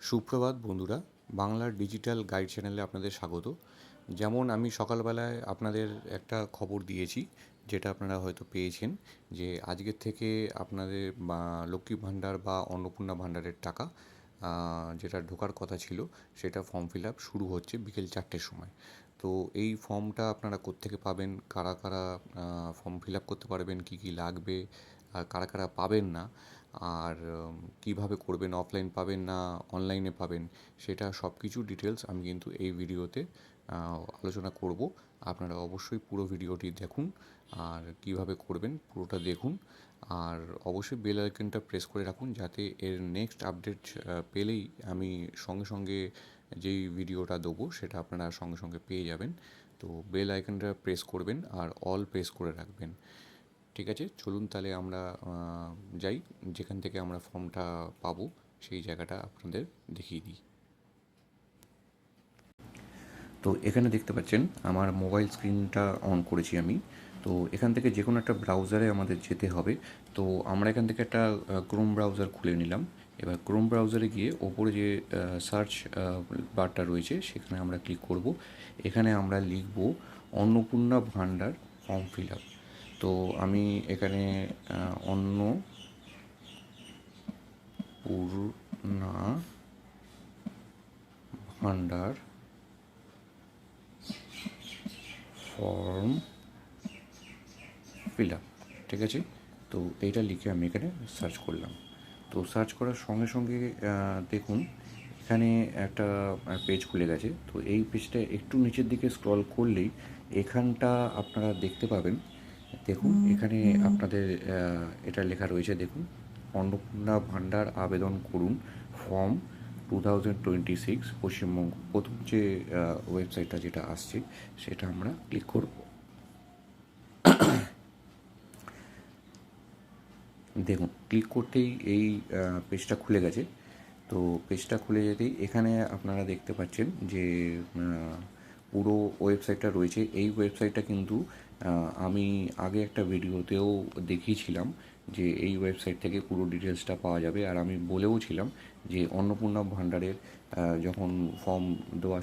সুপ্রভাত বন্ধুরা, বাংলার ডিজিটাল গাইড চ্যানেলে আপনাদের স্বাগত। যেমন আমি সকালবেলায় আপনাদের একটা খবর দিয়েছি, যেটা আপনারা হয়তো পেয়েছেন, যে আজকের থেকে আপনাদের বা লক্ষ্মী ভাণ্ডার বা অন্নপূর্ণা ভাণ্ডারের টাকা যেটা ঢোকার কথা ছিল, সেটা ফর্ম ফিল আপ শুরু হচ্ছে বিকেল 4টের সময়। তো এই ফর্মটা আপনারা কোত্থেকে পাবেন, কারা কারা ফর্ম ফিল আপ করতে পারবেন, কী কী লাগবে, আর কারা কারা পাবেন না, আর কীভাবে করবেন, অফলাইন পাবেন না অনলাইনে পাবেন, সেটা সব কিছু ডিটেলস আমি কিন্তু এই ভিডিওতে আলোচনা করব। আপনারা অবশ্যই পুরো ভিডিওটি দেখুন, আর কিভাবে করবেন পুরোটা দেখুন, আর অবশ্যই বেল আইকনটা প্রেস করে রাখুন, যাতে এর নেক্সট আপডেট পেলেই আমি সঙ্গে সঙ্গে যেই ভিডিওটা দেবো সেটা আপনারা সঙ্গে সঙ্গে পেয়ে যাবেন। তো বেল আইকনটা প্রেস করবেন আর অল প্রেস করে রাখবেন। ঠিক আছে, চলুন তাহলে আমরা যাই, যেখান থেকে আমরা ফর্মটা পাবো সেই জায়গাটা আপনাদের দেখিয়ে দিই। তো এখানে দেখতে পাচ্ছেন আমার মোবাইল স্ক্রিনটা অন করেছি আমি। তো এখান থেকে যে কোনো একটা ব্রাউজারে আমাদের যেতে হবে। তো আমরা এখান থেকে একটা ক্রোম ব্রাউজার খুলে নিলাম। এবার ক্রোম ব্রাউজারে গিয়ে ওপরে যে সার্চ বারটা রয়েছে সেখানে আমরা ক্লিক করব। এখানে আমরা লিখব অন্নপূর্ণা ভাণ্ডার ফর্ম ফিল আপ। তো আমি এখানে অন্নপূর্ণা ভাণ্ডার ফর্ম ফিল আপ, ঠিক আছে। তো এইটা লিখে আমি এখানে সার্চ করলাম। তো সার্চ করার সঙ্গে সঙ্গে দেখুন এখানে একটা পেজ খুলে গেছে। তো এই পেজটা একটু নিচের দিকে স্ক্রল করলেই এখানটা আপনারা দেখতে পাবেন। দেখুন এখানে আপনাদের এটা লেখা রয়েছে, দেখুন, অন্নপূর্ণা ভাণ্ডার আবেদন করুন ফর্ম 2026 পশ্চিমবঙ্গ। প্রথম যে ওয়েবসাইটটা যেটা আসছে সেটা আমরা ক্লিক করব। দেখুন ক্লিক করতেই এই পেজটা খুলে গেছে। তো পেজটা খুলে যেতেই এখানে আপনারা দেখতে পাচ্ছেন যে পুরো ওয়েবসাইটটা রয়েছে। এই ওয়েবসাইটটা কিন্তু আমি আগে একটা ভিডিওতেও দেখিয়েছিলাম যে এই ওয়েবসাইট থেকে পুরো ডিটেলসটা পাওয়া যাবে। আর আমি বলেও ছিলাম যে অন্নপূর্ণা ভাণ্ডারের যখন ফর্ম দেওয়া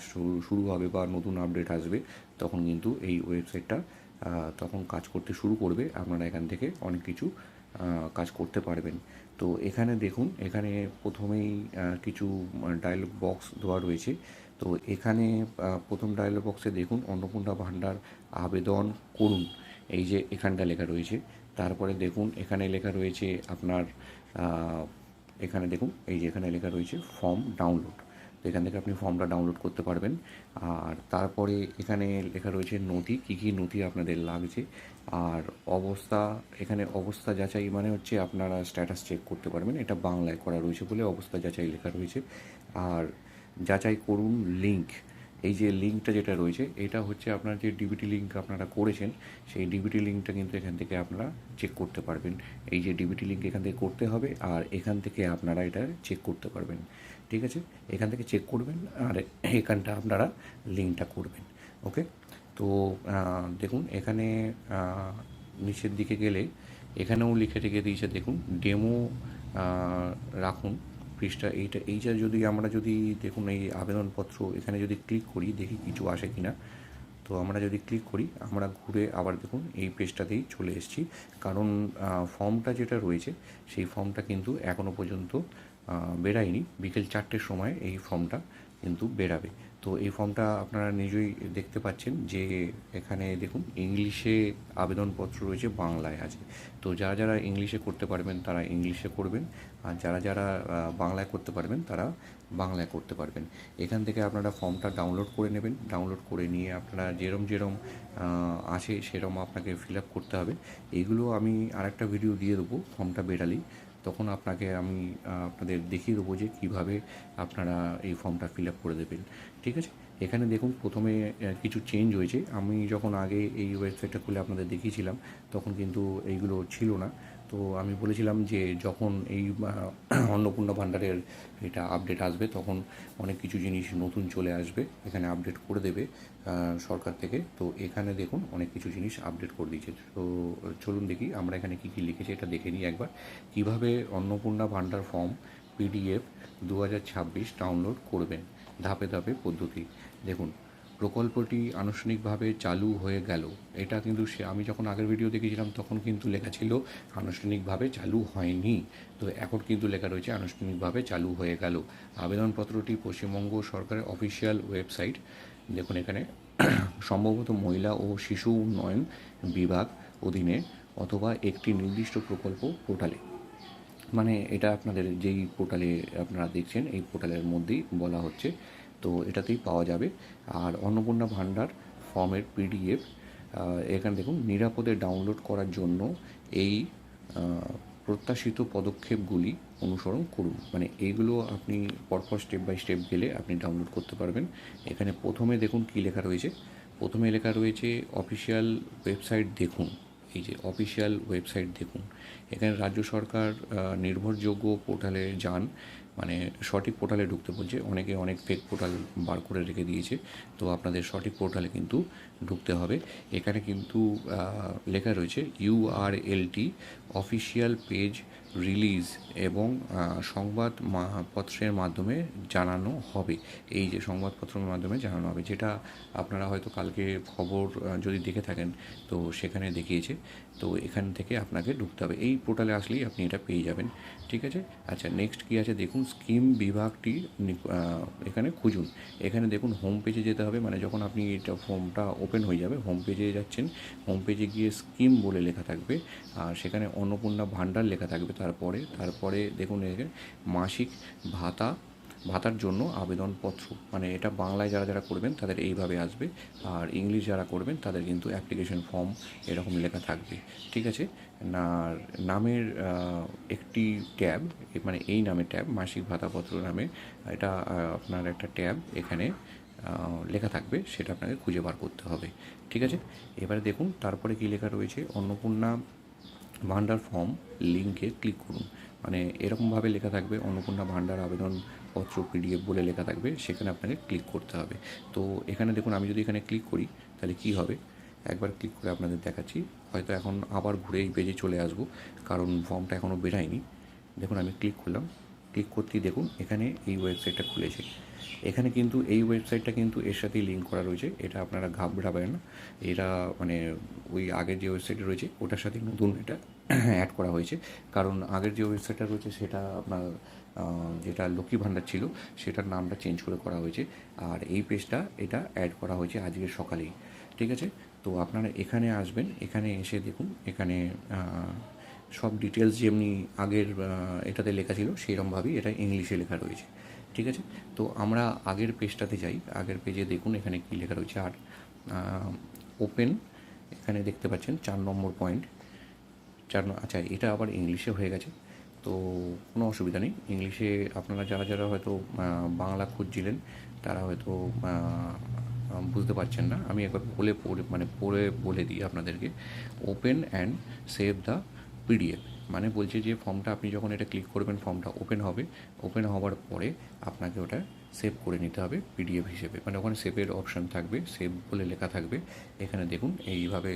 শুরু হবে বা নতুন আপডেট আসবে, তখন কিন্তু এই ওয়েবসাইটটা তখন কাজ করতে শুরু করবে। আপনারা এখান থেকে অনেক কিছু কাজ করতে পারবেন। তো এখানে দেখুন, এখানে প্রথমেই কিছু ডায়লগ বক্স দেওয়া রয়েছে। তো এখানে প্রথম ডায়লগ বক্সে দেখুন অন্নপূর্ণা ভাণ্ডার আবেদন করুন, এই যে এখানটা লেখা রয়েছে। তারপরে দেখুন এখানে লেখা রয়েছে আপনার এখানে দেখুন এই যে এখানে লেখা রয়েছে ফর্ম ডাউনলোড। তো এখান থেকে আপনি ফর্মটা ডাউনলোড করতে পারবেন। আর তারপরে এখানে লেখা রয়েছে নথি, কী কী নথি আপনাদের লাগছে। আর অবস্থা, এখানে অবস্থা যাচাই মানে হচ্ছে আপনারা স্ট্যাটাস চেক করতে পারবেন, এটা বাংলায় করা রয়েছে বলে অবস্থা যাচাই লেখা রয়েছে। আর যাচাই করুন লিঙ্ক, এই যে লিঙ্কটা যেটা রয়েছে এটা হচ্ছে আপনার যে ডিবিটি লিঙ্ক আপনারা করেছেন, সেই ডিবিটি লিঙ্কটা কিন্তু এখান থেকে আপনারা চেক করতে পারবেন। এই যে ডিবিটি লিঙ্ক এখান থেকে করতে হবে, আর এখান থেকে আপনারা এটা চেক করতে পারবেন। ঠিক আছে, এখান থেকে চেক করবেন আর এখানটা আপনারা লিঙ্কটা করবেন। ওকে। তো দেখুন এখানে নিচের দিকে গেলে এখানেও লিখে রেখে দিয়েছে, দেখুন ডেমো রাখুন পৃষ্ঠা। এইটা যদি আমরা যদি দেখুন এই আবেদনপত্র এখানে যদি ক্লিক করি, দেখি কিছু আসে কি না। তো আমরা যদি ক্লিক করি, আমরা ঘুরে আবার দেখুন এই পেজটাতেই চলে এসেছি। কারণ ফর্মটা যেটা রয়েছে সেই ফর্মটা কিন্তু এখনও পর্যন্ত বেরায়নি। বিকেল 4টের সময় এই ফর্মটা কিন্তু বেরাবে। তো এই ফর্মটা আপনারা নিজেই দেখতে পাচ্ছেন যে এখানে দেখুন ইংলিশে আবেদনপত্র রয়েছে, বাংলায় আছে। তো যারা যারা ইংলিশে করতে পারবেন তারা ইংলিশে করবেন, আর যারা যারা বাংলায় করতে পারবেন তারা বাংলায় করতে পারবেন। এখান থেকে আপনারা ফর্মটা ডাউনলোড করে নেবেন। ডাউনলোড করে নিয়ে আপনারা যেরম যেরম আছে সেরম আপনাকে ফিল আপ করতে হবে। এইগুলো আমি আরেকটা ভিডিও দিয়ে দেবো ফর্মটা বেরালেই, তখন আপনাকে আমি আপনাদের দেখিয়ে দেবো যে কীভাবে আপনারা এই ফর্মটা ফিল আপ করে দেবেন। ঠিক আছে, এখানে দেখুন প্রথমে কিছু চেঞ্জ হয়েছে। আমি যখন আগে এই ওয়েবসাইটটা খুলে আপনাদের দেখিয়েছিলাম তখন কিন্তু এইগুলো ছিল না। তো আমি বলেছিলাম যে যখন এই অন্নপূর্ণা ভাণ্ডারের এটা আপডেট আসবে তখন অনেক কিছু জিনিস নতুন চলে আসবে, এখানে আপডেট করে দেবে সরকার থেকে। তো এখানে দেখুন অনেক কিছু জিনিস আপডেট করে দিয়েছে। তো চলুন দেখি আমরা এখানে কী কী লিখেছে এটা দেখে নিই একবার। কীভাবে অন্নপূর্ণা ভাণ্ডার ফর্ম পিডিএফ 2026 ডাউনলোড করবেন। ধাপে ধাপে পদ্ধতি। দেখুন, প্রকল্পটি আনুষ্ঠানিকভাবে চালু হয়ে গেল। এটা কিন্তু আমি যখন আগের ভিডিও দেখেছিলাম তখন কিন্তু লেখা ছিল আনুষ্ঠানিকভাবে চালু হয়নি। তো এখন কিন্তু লেখা রয়েছে আনুষ্ঠানিকভাবে চালু হয়ে গেল। আবেদনপত্রটি পশ্চিমবঙ্গ সরকারের অফিসিয়াল ওয়েবসাইট, দেখুন এখানে সম্ভবত মহিলা ও শিশু উন্নয়ন বিভাগ অধীনে অথবা একটি নির্দিষ্ট প্রকল্প পোর্টালে, মানে এটা আপনাদের যেই পোর্টালে আপনারা দেখছেন এই পোর্টালের মধ্যেই বলা হচ্ছে, তো এটাতেই পাওয়া যাবে। আর অন্নপূর্ণা ভাণ্ডার ফর্মের পিডিএফ এখানে দেখুন, নিরাপদে ডাউনলোড করার জন্য এই প্রত্যাশিত পদক্ষেপগুলি অনুসরণ করুন। মানে এইগুলো আপনি পরপর স্টেপ বাই স্টেপ গেলে আপনি ডাউনলোড করতে পারবেন। এখানে প্রথমে দেখুন কী লেখা রয়েছে, প্রথমে লেখা রয়েছে অফিসিয়াল ওয়েবসাইট দেখুন। এই যে অফিসিয়াল ওয়েবসাইট দেখুন, এখানে রাজ্য সরকার নির্ভরযোগ্য পোর্টালে যান, মানে সঠিক পোর্টালে ঢুকতে বলছে। অনেকে অনেক ফেক পোর্টাল বার করে রেখে দিয়েছে, তো আপনাদের সঠিক পোর্টালে কিন্তু ঢুকতে হবে। এখানে কিন্তু লেখা রয়েছে URLটি অফিসিয়াল পেজ রিলিজ এবং সংবাদপত্রের মাধ্যমে জানানো হবে। এই যে সংবাদপত্রের মাধ্যমে জানানো হবে, যেটা আপনারা হয়তো কালকে খবর যদি দেখে থাকেন তো সেখানে দেখিয়েছে। তো এখান থেকে আপনাকে ঢুকতে হবে, এই পোর্টালে আসলেই আপনি এটা পেয়ে যাবেন। ঠিক আছে। আচ্ছা, নেক্সট কী আছে দেখুন, স্কিম বিভাগটি এখানে খুঁজুন। এখানে দেখুন হোম পেজে যেতে হবে, মানে যখন আপনি এটা ফর্মটা ওপেন হয়ে যাবে হোম পেজে যাচ্ছেন, হোম পেজে গিয়ে স্কিম বলে লেখা থাকবে, আর সেখানে অন্নপূর্ণা ভাণ্ডার লেখা থাকবে। তারপরে দেখুন এখানে মাসিক ভাতার জন্য আবেদনপত্র, মানে এটা বাংলায় যারা যারা করবেন তাদের এইভাবে আসবে, আর ইংলিশ যারা করবেন তাদের কিন্তু অ্যাপ্লিকেশন ফর্ম এরকম লেখা থাকবে। ঠিক আছে। নামের একটি ট্যাব, মানে এই নামে ট্যাব মাসিক ভাতাপত্র নামে, এটা আপনার একটা ট্যাব এখানে লেখা থাকবে, সেটা আপনাকে খুঁজে বার করতে হবে। ঠিক আছে। এবারে দেখুন তারপরে কী লেখা রয়েছে, অন্নপূর্ণা ভাণ্ডার ফর্ম লিঙ্কে ক্লিক করুন। মানে এরকমভাবে লেখা থাকবে অন্নপূর্ণা ভাণ্ডার আবেদনপত্র পিডিএফ বলে লেখা থাকবে, সেখানে আপনাকে ক্লিক করতে হবে। তো এখানে দেখুন আমি যদি এখানে ক্লিক করি তাহলে কী হবে, একবার ক্লিক করে আপনাদের দেখাচ্ছি। হয়তো এখন আবার ঘুরে এই পেজে চলে আসবো, কারণ ফর্মটা এখনও বেরায়নি। দেখুন আমি ক্লিক করলাম, ক্লিক করতেই দেখুন এখানে এই ওয়েবসাইটটা খুলেছে। এখানে কিন্তু এই ওয়েবসাইটটা কিন্তু এর সাথেই লিঙ্ক করা রয়েছে, এটা আপনারা ঘাবড়াবেন না। এটা মানে ওই আগের যে ওয়েবসাইটটা রয়েছে ওটার সাথে নতুন এটা অ্যাড করা হয়েছে, কারণ আগের যে ওয়েবসাইটটা রয়েছে সেটা আপনার যেটা লক্ষ্মী ভাণ্ডার ছিল সেটার নামটা চেঞ্জ করে করা হয়েছে, আর এই পেজটা এটা অ্যাড করা হয়েছে আজকের সকালেই। ঠিক আছে। তো আপনারা এখানে আসবেন, এখানে এসে দেখুন এখানে সব ডিটেলস যেমনি আগের এটাতে লেখা ছিল সেরকমভাবেই এটা ইংলিশে লেখা রয়েছে। ঠিক আছে। তো আমরা আগের পেজটাতে যাই, আগের পেজে দেখুন এখানে কী লেখা রয়েছে। আর ওপেন, এখানে দেখতে পাচ্ছেন 4 নম্বর পয়েন্ট, আচ্ছা এটা আবার ইংলিশে হয়ে গেছে, তো কোনো অসুবিধা নেই। ইংলিশে আপনারা যারা যারা হয়তো বাংলা খুঁজছিলেন তারা হয়তো বুঝতে পারছেন না, আমি একবার পড়ে বলে দিই আপনাদেরকে। Open and save the PDF, মানে বলছে যে ফর্মটা আপনি যখন এটা ক্লিক করবেন ফর্মটা ওপেন হবে, ওপেন হওয়ার পরে আপনাকে ওটা সেভ করে নিতে হবে পিডিএফ হিসেবে, মানে ওখানে সেভের অপশান থাকবে, সেভ বলে লেখা থাকবে। এখানে দেখুন এইভাবে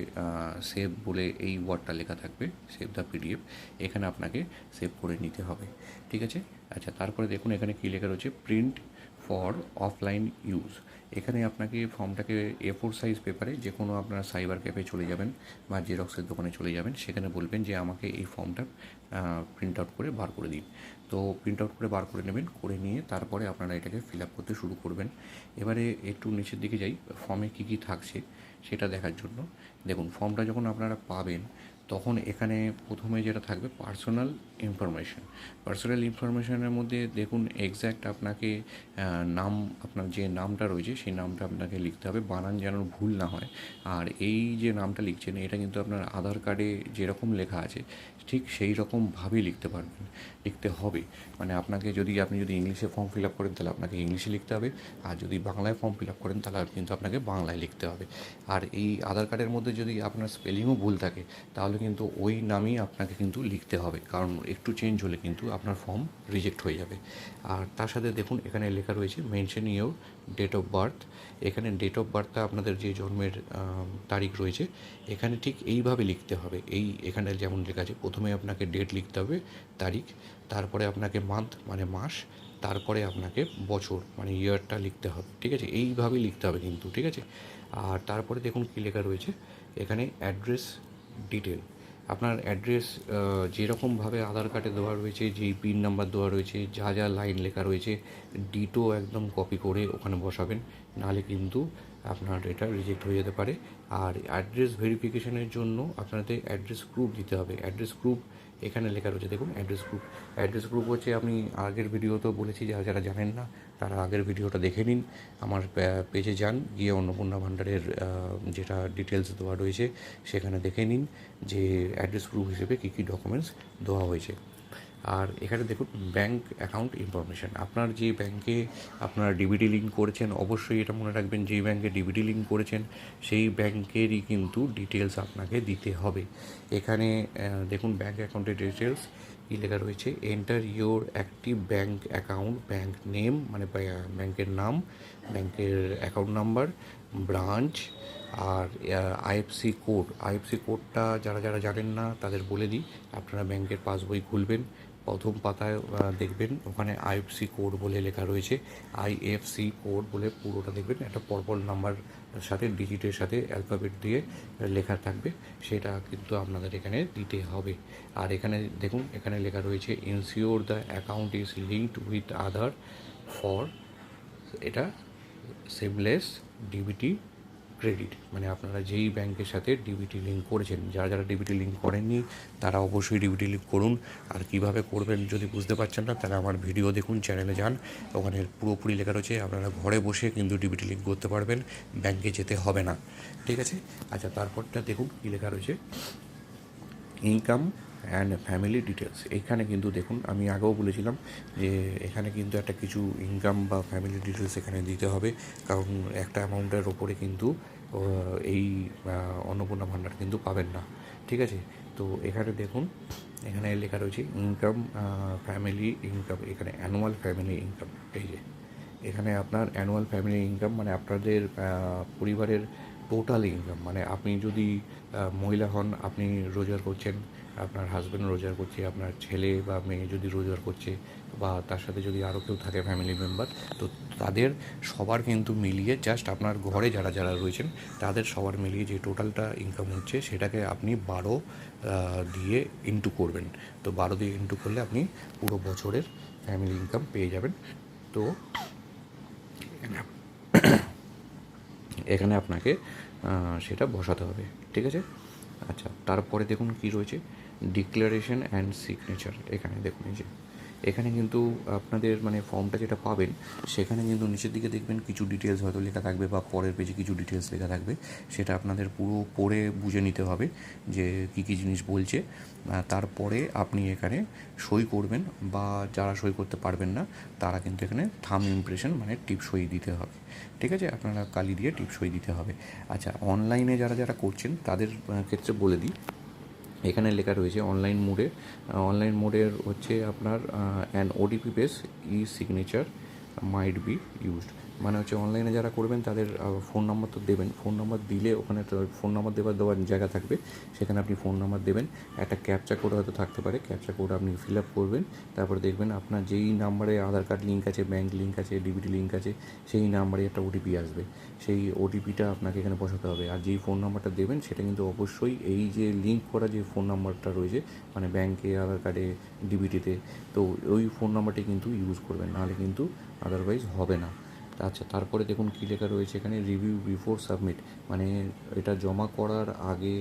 সেভ বলে এই ওয়ার্ডটা লেখা থাকবে, সেভ দ্য পিডিএফ, এখানে আপনাকে সেভ করে নিতে হবে। ঠিক আছে। আচ্ছা, তারপরে দেখুন এখানে কী লেখা রয়েছে, প্রিন্ট ফর অফলাইন ইউজ। এখানে আপনাকে ফর্মটাকে A4 সাইজ পেপারে যে কোনো আপনার সাইবার ক্যাফে চলে যাবেন বা জেরক্সের দোকানে চলে যাবেন, সেখানে বলবেন যে আমাকে এই ফর্মটা প্রিন্ট আউট করে বার করে দিন। তো প্রিন্ট আউট করে বার করে নেবেন, করে নিয়ে তারপরে আপনারা এটাকে ফিল আপ করতে শুরু করবেন। এবারে একটু নিচের দিকে যাই, ফর্মে কী কী থাকছে সেটা দেখার জন্য। দেখুন ফর্মটা যখন আপনারা পাবেন তখন এখানে প্রথমে যেটা থাকবে পার্সোনাল ইনফরমেশনের মধ্যে দেখুন এক্স্যাক্ট আপনাকে নাম, আপনার যে নামটা রয়েছে সেই নামটা আপনাকে লিখতে হবে, বানান যেন ভুল না হয়। আর এই যে নামটা লিখছেন এটা কিন্তু আপনার আধার কার্ডে যেরকম লেখা আছে ঠিক সেই রকমভাবেই লিখতে হবে। মানে আপনি যদি ইংলিশে ফর্ম ফিল আপ করেন তাহলে আপনাকে ইংলিশে লিখতে হবে, আর যদি বাংলায় ফর্ম ফিল আপ করেন তাহলে কিন্তু আপনাকে বাংলায় লিখতে হবে। আর এই আধার কার্ডের মধ্যে যদি আপনার স্পেলিংও ভুল থাকে তাহলে কিন্তু ওই নামই আপনাকে কিন্তু লিখতে হবে, কারণ একটু চেঞ্জ হলে কিন্তু আপনার ফর্ম রিজেক্ট হয়ে যাবে। আর তার সাথে দেখুন এখানে লেখা রয়েছে mention your date of birth. এখানে ডেট অফ বার্থটা আপনাদের যে জন্মের তারিখ রয়েছে এখানে ঠিক এইভাবে লিখতে হবে, এখানে যেমন লেখা আছে প্রথমে আপনাকে ডেট লিখতে হবে, তারিখ, তারপরে আপনাকে মান্থ মানে মাস, তারপরে আপনাকে বছর মানে ইয়ারটা লিখতে হবে, ঠিক আছে? এইভাবেই লিখতে হবে কিন্তু, ঠিক আছে? আর তারপরে দেখুন কী লেখা রয়েছে এখানে, অ্যাড্রেস ডিটেল। আপনার অ্যাড্রেস যেরকমভাবে আধার কার্ডে দেওয়া রয়েছে, যেই পিন নাম্বার দেওয়া রয়েছে, যা যা লাইন লেখা রয়েছে, ডিটো একদম কপি করে ওখানে বসাবেন, নাহলে কিন্তু আপনার এটা রিজেক্ট হয়ে যেতে পারে। আর অ্যাড্রেস ভেরিফিকেশনের জন্য আপনাদের অ্যাড্রেস প্রুফ দিতে হবে। অ্যাড্রেস প্রুফ এখানে লেখা রয়েছে দেখুন, অ্যাড্রেস প্রুফ। অ্যাড্রেস প্রুফ হচ্ছে, আমি আগের ভিডিওতেও বলেছি, যারা যারা জানেন না তারা আগের ভিডিওটা দেখে নিন, আমার পেজে যান, গিয়ে অন্নপূর্ণা ভাণ্ডারের যেটা ডিটেলস দেওয়া রয়েছে সেখানে দেখে নিন যে অ্যাড্রেস প্রুফ হিসেবে কী কী ডকুমেন্টস দেওয়া হয়েছে। আর এখানে দেখুন ব্যাঙ্ক অ্যাকাউন্ট ইনফরমেশান। আপনার যে ব্যাঙ্কে আপনার ডিবিটি লিঙ্ক করেছেন, অবশ্যই এটা মনে রাখবেন, যেই ব্যাঙ্কে ডিবিটি লিঙ্ক করেছেন সেই ব্যাঙ্কেরই কিন্তু ডিটেলস আপনাকে দিতে হবে। এখানে দেখুন ব্যাঙ্ক অ্যাকাউন্টের ডিটেলস কী লেখা রয়েছে, enter your active bank account, bank name মানে ব্যাঙ্কের নাম, ব্যাঙ্কের অ্যাকাউন্ট নাম্বার, ব্রাঞ্চ, আর আইএফসি কোড। আইএফসি কোডটা যারা যারা জানেন না তাদের বলে দিই, আপনারা ব্যাংকের পাসবই খুলবেন, প্রথম পাতায় দেখবেন ওখানে আইএফসি কোড বলে লেখা রয়েছে। আইএফসি কোড বলে পুরোটা দেখবেন, একটা পরপর নাম্বার সাথে ডিজিটের সাথে অ্যালফাবেট দিয়ে লেখা থাকবে, সেটা কিন্তু আপনাদের এখানে দিতে হবে। আর এখানে দেখুন, এখানে লেখা রয়েছে ensure the account is linked with Aadhaar for, এটা সিমলেস ডিবিটি ক্রেডিট। মানে আপনারা যেই ব্যাংকের সাথে ডিবিটি লিঙ্ক করেছেন, যারা যারা ডিবিটি লিঙ্ক করেননি তারা অবশ্যই ডিবিটি লিঙ্ক করুন। আর কীভাবে করবেন যদি বুঝতে পারছেন না, তারা আমার ভিডিও দেখুন, চ্যানেলে যান, ওখানে পুরোপুরি লেখা রয়েছে, আপনারা ঘরে বসে কিন্তু ডিবিটি লিঙ্ক করতে পারবেন, ব্যাংকে যেতে হবে না, ঠিক আছে? আচ্ছা, তারপরটা দেখুন কী লেখা রয়েছে, ইনকাম অ্যান্ড ফ্যামিলি ডিটেলস। এখানে কিন্তু দেখুন, আমি আগেও বলেছিলাম যে এখানে কিন্তু একটা কিছু ইনকাম বা ফ্যামিলি ডিটেলস এখানে দিতে হবে, কারণ একটা অ্যামাউন্টের ওপরে কিন্তু এই অন্নপূর্ণা ভাণ্ডার কিন্তু পাবেন না, ঠিক আছে? তো এখানে দেখুন, এখানে লেখা রয়েছে ইনকাম ফ্যামিলি ইনকাম, এখানে অ্যানুয়াল ফ্যামিলি ইনকাম। এই যে এখানে আপনার অ্যানুয়াল ফ্যামিলি ইনকাম মানে আপনাদের পরিবারের টোটাল ইনকাম, মানে আপনি যদি মহিলা হন, আপনি রোজগার করছেন, আপনার হাজব্যান্ড রোজগার করছে, আপনার ছেলে বা মেয়ে যদি রোজগার করছে, বা তার সাথে যদি আরও কেউ থাকে ফ্যামিলি মেম্বার, তো তাদের সবার কিন্তু মিলিয়ে, জাস্ট আপনার ঘরে যারা যারা রয়েছেন তাদের সবার মিলিয়ে যে টোটালটা ইনকাম হচ্ছে সেটাকে আপনি 12 দিয়ে ইনটু করবেন। তো 12 দিয়ে ইনটু করলে আপনি পুরো বছরের ফ্যামিলি ইনকাম পেয়ে যাবেন। তো এখানে আপনাকে সেটা বসাতে হবে, ঠিক আছে? আচ্ছা, তারপরে দেখুন কী রয়েছে, ডিক্লারেশন অ্যান্ড সিগনেচার। এখানে দেখুন, এই যে এখানে কিন্তু আপনাদের মানে ফর্মটা যেটা পাবেন সেখানে কিন্তু নিচের দিকে দেখবেন কিছু ডিটেলস হয়তো লেখা থাকবে, বা পরের পেজে কিছু ডিটেলস লেখা থাকবে, সেটা আপনাদের পুরো পড়ে বুঝে নিতে হবে যে কী কী জিনিস বলছে। তারপরে আপনি এখানে সই করবেন, বা যারা সই করতে পারবেন না তারা কিন্তু এখানে থাম ইমপ্রেশন মানে টিপ সই দিতে হবে, ঠিক আছে? আপনারা কালি দিয়ে টিপ সই দিতে হবে। আচ্ছা, অনলাইনে যারা যারা করছেন তাদের ক্ষেত্রে বলে দিই, এখানে লেখা রয়েছে অনলাইন মোডের হচ্ছে আপনার an OTP base E signature might be used. মানে হচ্ছে অনলাইনে যারা করবেন তাদের ফোন নাম্বার তো দেবেন, ফোন নাম্বার দিলে ওখানে ফোন নাম্বার দেওয়ার জায়গা থাকবে, সেখানে আপনি ফোন নাম্বার দেবেন, একটা ক্যাপচা কোড হয়তো থাকতে পারে, ক্যাপচা কোড আপনি ফিল আপ করবেন, তারপরে দেখবেন আপনার যেই নাম্বারে আধার কার্ড লিঙ্ক আছে, ব্যাঙ্ক লিঙ্ক আছে, ডিবিটি লিঙ্ক আছে, সেই নাম্বারে একটা ওটিপি আসবে, সেই ওটিপিটা আপনাকে এখানে বসাতে হবে। আর যেই ফোন নাম্বারটা দেবেন সেটা কিন্তু অবশ্যই এই যে লিঙ্ক করা যে ফোন নাম্বারটা রয়েছে, মানে ব্যাঙ্কে, আধার কার্ডে, ডিবিটিতে, তো ওই ফোন নাম্বারটি কিন্তু ইউজ করবেন, নাহলে কিন্তু আদারওয়াইজ হবে না। আচ্ছা, তারপরে দেখুন কী লেখা রয়েছে এখানে, রিভিউ বিফোর সাবমিট। মানে এটা জমা করার আগে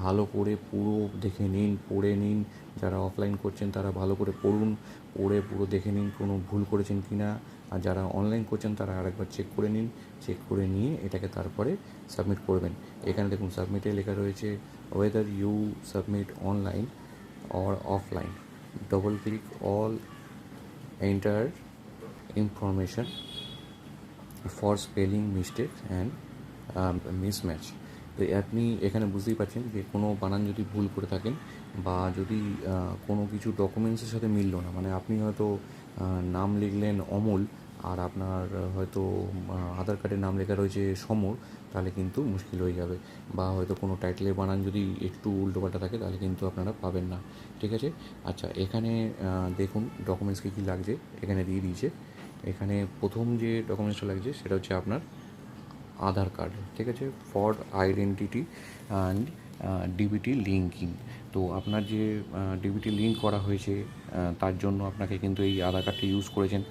ভালো করে পুরো দেখে নিন, পড়ে নিন, যারা অফলাইন করছেন তারা ভালো করে পড়ুন, পড়ে পুরো দেখে নিন কোনো ভুল করেছেন কি না, আর যারা অনলাইন করছেন তারা আরেকবার চেক করে নিন, চেক করে নিয়ে এটাকে তারপরে সাবমিট করবেন। এখানে দেখুন সাবমিটে লেখা রয়েছে whether you submit online or offline, double click all enter information for spelling mistake and mismatch. তো আপনি এখানে বুঝতেই পারছেন যে কোনো বানান যদি ভুল করে থাকেন, বা যদি কোনো কিছু ডকুমেন্টসের সাথে মিলল না, মানে আপনি হয়তো নাম লিখলেন অমল, আর আপনার হয়তো আধার কার্ডের নাম লেখা রয়েছে সমর, তাহলে কিন্তু মুশকিল হয়ে যাবে। বা হয়তো কোনো টাইটেলের বানান যদি একটু উল্টোপাল্টা থাকে তাহলে কিন্তু আপনারা পাবেন না। ঠিক আছে? আচ্ছা, এখানে দেখুন ডকুমেন্টস কী কী লাগছে, এখানে দিয়ে দিয়েছে। এখানে প্রথম যে ডকুমেন্টসটা লাগছে সেটা হচ্ছে আপনার আধার কার্ড। ঠিক আছে? For identity and DBT linking. তো আপনার যে ডিবিটি লিঙ্ক করা হয়েছে তার জন্য আপনাকে কিন্তু এই আধার কার্ডটা ইউজ করেছেন।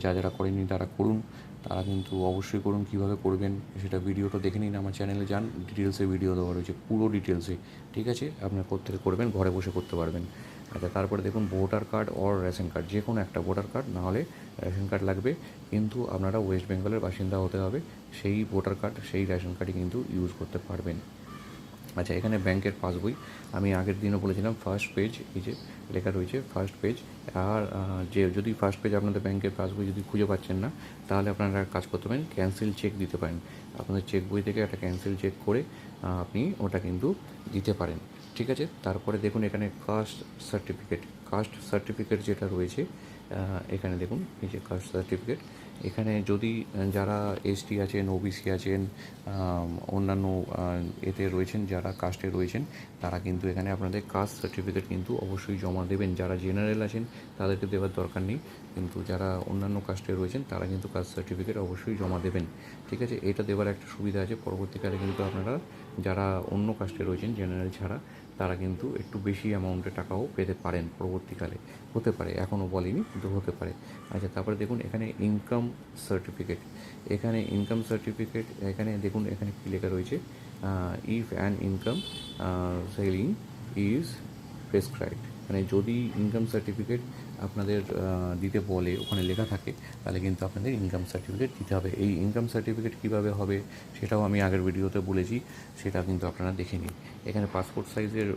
যারা করেননি তারা করুন, তারা কিন্তু অবশ্যই করুন। কীভাবে করবেন সেটা ভিডিওটা দেখে নিন, আমার চ্যানেলে যান, ডিটেলসে ভিডিও দেওয়া রয়েছে, পুরো ডিটেলসে। ঠিক আছে? আপনার কোত্থেকে করবেন, ঘরে বসে করতে পারবেন। আচ্ছা, তারপরে দেখুন voter card or ration card, যে কোনো একটা ভোটার কার্ড না হলে রেশন কার্ড লাগবে, কিন্তু আপনারা ওয়েস্ট বেঙ্গলের বাসিন্দা হতে হবে, সেই ভোটার কার্ড সেই রেশন কার্ডই কিন্তু ইউজ করতে পারবেন। আচ্ছা, এখানে ব্যাংকের পাসবই, আমি আগের দিনও বলেছিলাম ফার্স্ট পেজ, এই যে লেখা রয়েছে ফার্স্ট পেজ। আর যে যদি ফার্স্ট পেজ আপনাদের ব্যাংকের পাসবই যদি খুঁজে পাচ্ছেন না, তাহলে আপনারা কাজ করতে পারেন, ক্যান্সেল চেক দিতে পারেন। আপনাদের চেক বই থেকে একটা ক্যান্সেল চেক করে আপনি ওটা কিন্তু দিতে পারেন। ঠিক আছে? তারপরে দেখুন এখানে কাস্ট সার্টিফিকেট যেটা রয়েছে, এখানে দেখুন এই যে কাস্ট সার্টিফিকেট। এখানে যদি যারা এসটি আছেন, ওবিসি আছেন, অন্যান্য এতে রয়েছেন, যারা কাস্টে রয়েছেন, তারা কিন্তু এখানে আপনাদের কাস্ট সার্টিফিকেট কিন্তু অবশ্যই জমা দেবেন। যারা জেনারেল আছেন তাদেরকে দেওয়ার দরকার নেই, কিন্তু যারা অন্যান্য কাস্টে রয়েছেন তারা কিন্তু কাস্ট সার্টিফিকেট অবশ্যই জমা দেবেন। ঠিক আছে? এটা দেওয়ার একটা সুবিধা আছে, পরবর্তীকালে কিন্তু আপনারা যারা অন্য কাস্টে রয়েছেন জেনারেল ছাড়া, তারা কিন্তু একটু বেশি অ্যামাউন্টের টাকাও পেতে পারেন পরবর্তীকালে, হতে পারে, এখনও বলিনি কিন্তু হতে পারে। আচ্ছা, তারপরে দেখুন এখানে ইনকাম সার্টিফিকেট। এখানে দেখুন এখানে কী লেখা রয়েছে, if an income selling is prescribed. মানে যদি ইনকাম সার্টিফিকেট আপনাদের দিতে বলে, ওখানে লেখা থাকে, তাহলে কিন্তু আপনাদের ইনকাম সার্টিফিকেট দিতে হবে। এই ইনকাম সার্টিফিকেট কীভাবে হবে সেটাও আমি আগের ভিডিওতে বলেছি, সেটা কিন্তু আপনারা দেখে নিন। এখানে পাসপোর্ট সাইজের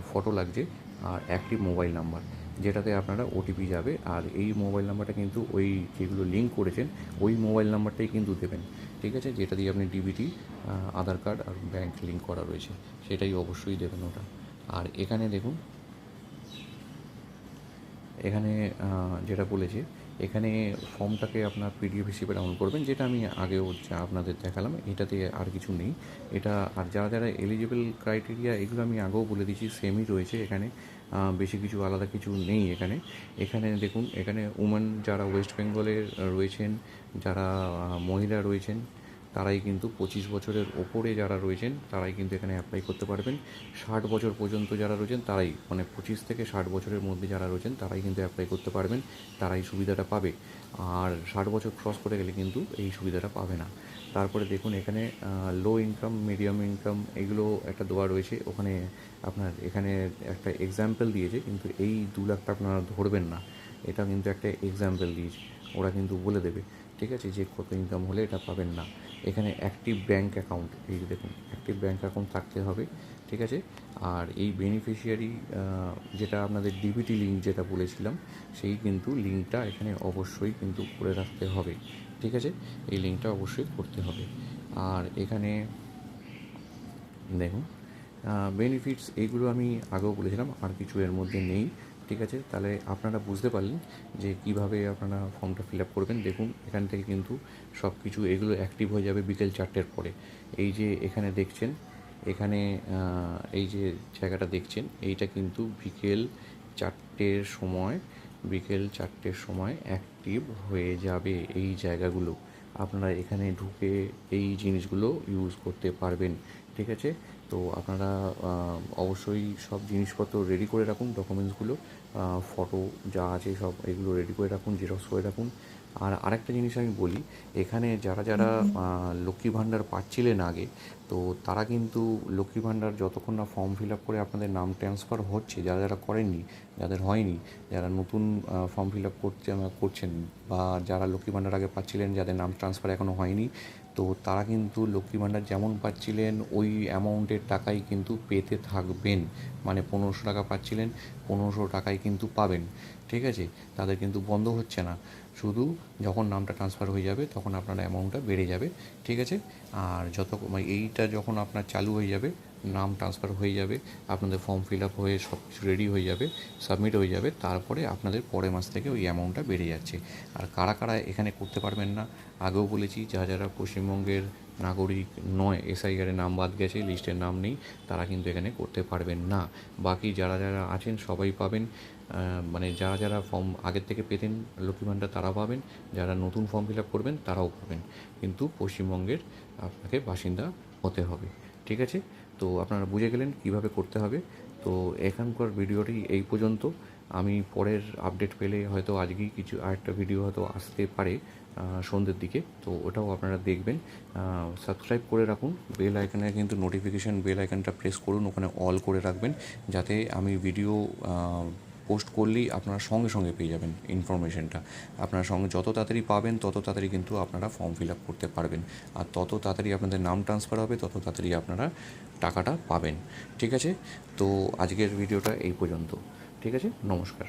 ফটো লাগছে, আর অ্যাক্টিভ মোবাইল নাম্বার, যেটাতে আপনারা ওটিপি যাবে। আর এই মোবাইল নাম্বারটা কিন্তু ওই যেগুলো লিঙ্ক করেছেন ওই মোবাইল নাম্বারটাই কিন্তু দেবেন। ঠিক আছে? যেটা দিয়ে আপনি ডিবিটি, আধার কার্ড আর ব্যাংক লিঙ্ক করা রয়েছে, সেটাই অবশ্যই দেবেন ওটা। আর এখানে দেখুন, এখানে যেটা বলেছে, এখানে ফর্মটাকে আপনার পিডিএফ হিসেবে ডাউনলোড করবেন, যেটা আমি আগেও যা আপনাদের দেখালাম, এটাতে আর কিছু নেই। এটা আর যারা যারা এলিজিবল ক্রাইটেরিয়া, এগুলো আমি আগেও বলে দিয়েছি, সেমই রয়েছে এখানে, বেশি কিছু আলাদা কিছু নেই এখানে। এখানে দেখুন, এখানে উমেন যারা ওয়েস্ট বেঙ্গলের রয়েছেন, যারা মহিলা রয়েছেন, তারাই কিন্তু 25 বছরের ওপরে যারা রয়েছেন তারাই কিন্তু এখানে অ্যাপ্লাই করতে পারবেন। 60 বছর পর্যন্ত যারা রয়েছেন তারাই, মানে 25 থেকে 60 বছরের মধ্যে যারা রয়েছেন তারাই কিন্তু অ্যাপ্লাই করতে পারবেন, তারাই সুবিধাটা পাবে। আর 60 বছর ক্রস করে গেলে কিন্তু এই সুবিধাটা পাবে না। তারপরে দেখুন এখানে লো ইনকাম, মিডিয়াম ইনকাম, এগুলো একটা দেওয়া রয়েছে। ওখানে আপনার এখানে একটা এক্সাম্পল দিয়েছে, কিন্তু এই 2 লাখটা আপনারা ধরবেন না, এটা কিন্তু একটা এক্সাম্পল দিয়েছে, ওরা কিন্তু বলে দেবে। ঠিক আছে? যে কত ইনকাম হলে এটা পাবেন না। এখানে অ্যাক্টিভ ব্যাঙ্ক অ্যাকাউন্ট, এই যে দেখুন অ্যাক্টিভ ব্যাঙ্ক অ্যাকাউন্ট থাকতে হবে। ঠিক আছে? আর এই বেনিফিশিয়ারি যেটা আপনাদের ডিবিটি লিঙ্ক যেটা বলেছিলাম, সেই কিন্তু লিঙ্কটা এখানে অবশ্যই কিন্তু করে রাখতে হবে। ঠিক আছে? এই লিঙ্কটা অবশ্যই করতে হবে। আর এখানে দেখুন বেনিফিটস, এইগুলো আমি আগেও বলেছিলাম, আর কিছু এর মধ্যে নেই। ঠিক আছে? তাহলে আপনারা বুঝতে পারলেন যে কীভাবে আপনারা ফর্মটা ফিল আপ করবেন। দেখুন এখান থেকে কিন্তু সব কিছু এগুলো অ্যাক্টিভ হয়ে যাবে বিকেল 4টের পরে। এই যে এখানে দেখছেন, এখানে এই যে জায়গাটা দেখছেন, এইটা কিন্তু বিকেল 4টের সময় অ্যাক্টিভ হয়ে যাবে এই জায়গাগুলো। আপনারা এখানে ঢুকে এই জিনিসগুলো ইউজ করতে পারবেন। ঠিক আছে? তো আপনারা অবশ্যই সব জিনিসপত্র রেডি করে রাখুন, ডকুমেন্টসগুলো, ফটো যা আছে সব এগুলো রেডি করে রাখুন, জেরক্স করে রাখুন। আর আরেকটা জিনিস আমি বলি, এখানে যারা যারা লক্ষ্মী ভাণ্ডার পাচ্ছিলেন আগে, তো তারা কিন্তু লক্ষ্মী ভাণ্ডার যতক্ষণ না ফর্ম ফিল আপ করে আপনাদের নাম ট্রান্সফার হচ্ছে, যারা যারা করেননি, যাদের হয়নি, যারা নতুন ফর্ম ফিল আপ করছেন, বা যারা লক্ষ্মী ভাণ্ডার আগে পাচ্ছিলেন যাদের নাম ট্রান্সফার এখনও হয়নি, তো তারা কিন্তু লক্ষ্মী ভাণ্ডার যেমন পাচ্ছিলেন ওই অ্যামাউন্টের টাকাই কিন্তু পেতে থাকবেন। মানে 1500 টাকা পাচ্ছিলেন, 1500 টাকাই কিন্তু পাবেন। ঠিক আছে? তাদের কিন্তু বন্ধ হচ্ছে না। শুধু যখন নামটা ট্রান্সফার হয়ে যাবে তখন আপনার অ্যামাউন্টটা বেড়ে যাবে, ঠিক আছে? আর মানে এইটা যখন আপনার চালু হয়ে যাবে, নাম ট্রান্সফার হয়ে যাবে, আপনাদের ফর্ম ফিল আপ হয়ে সব কিছু রেডি হয়ে যাবে, সাবমিট হয়ে যাবে, তারপরে আপনাদের পরের মাস থেকে ওই অ্যামাউন্টটা বেড়ে যাচ্ছে। আর কারা কারা এখানে করতে পারবেন না, আগেও বলেছি, যারা পশ্চিমবঙ্গের নাগরিক নয়, এসআইআরে নাম বাদ গেছে, লিস্টের নাম নেই, তারা কিন্তু এখানে করতে পারবেন না। বাকি যারা আছেন সবাই পাবেন। মানে যারা ফর্ম আগের থেকে পেতেন লক্ষ্মী ভাণ্ডার তারা পাবেন, যারা নতুন ফর্ম ফিল আপ করবেন তারাও পাবেন, কিন্তু পশ্চিমবঙ্গের আপনাকে বাসিন্দা হতে হবে, ঠিক আছে? তো আপনারা বুঝে গেলেন কীভাবে করতে হবে। তো এখানকার ভিডিওটি এই পর্যন্ত। আমি পরের আপডেট পেলে হয়তো আজকেই কিছু আরেকটা ভিডিও হয়তো আসতে পারে সন্ধ্যের দিকে, তো ওটাও আপনারা দেখবেন। সাবস্ক্রাইব করে রাখুন, বেল আইকনে কিন্তু নোটিফিকেশান বেল আইকনটা প্রেস করুন, ওখানে অল করে রাখবেন, যাতে আমি ভিডিও পোস্ট করলেই আপনারা সঙ্গে সঙ্গে পেয়ে যাবেন ইনফরমেশনটা। আপনারা সঙ্গে যত তাড়াতাড়ি পাবেন তত তাড়াতাড়ি কিন্তু আপনারা ফর্ম ফিল আপ করতে পারবেন, আর তত তাড়াতাড়ি আপনাদের নাম ট্রান্সফার হবে, তত তাড়াতাড়ি আপনারা টাকাটা পাবেন, ঠিক আছে? তো আজকের ভিডিওটা এই পর্যন্ত, ঠিক আছে? নমস্কার।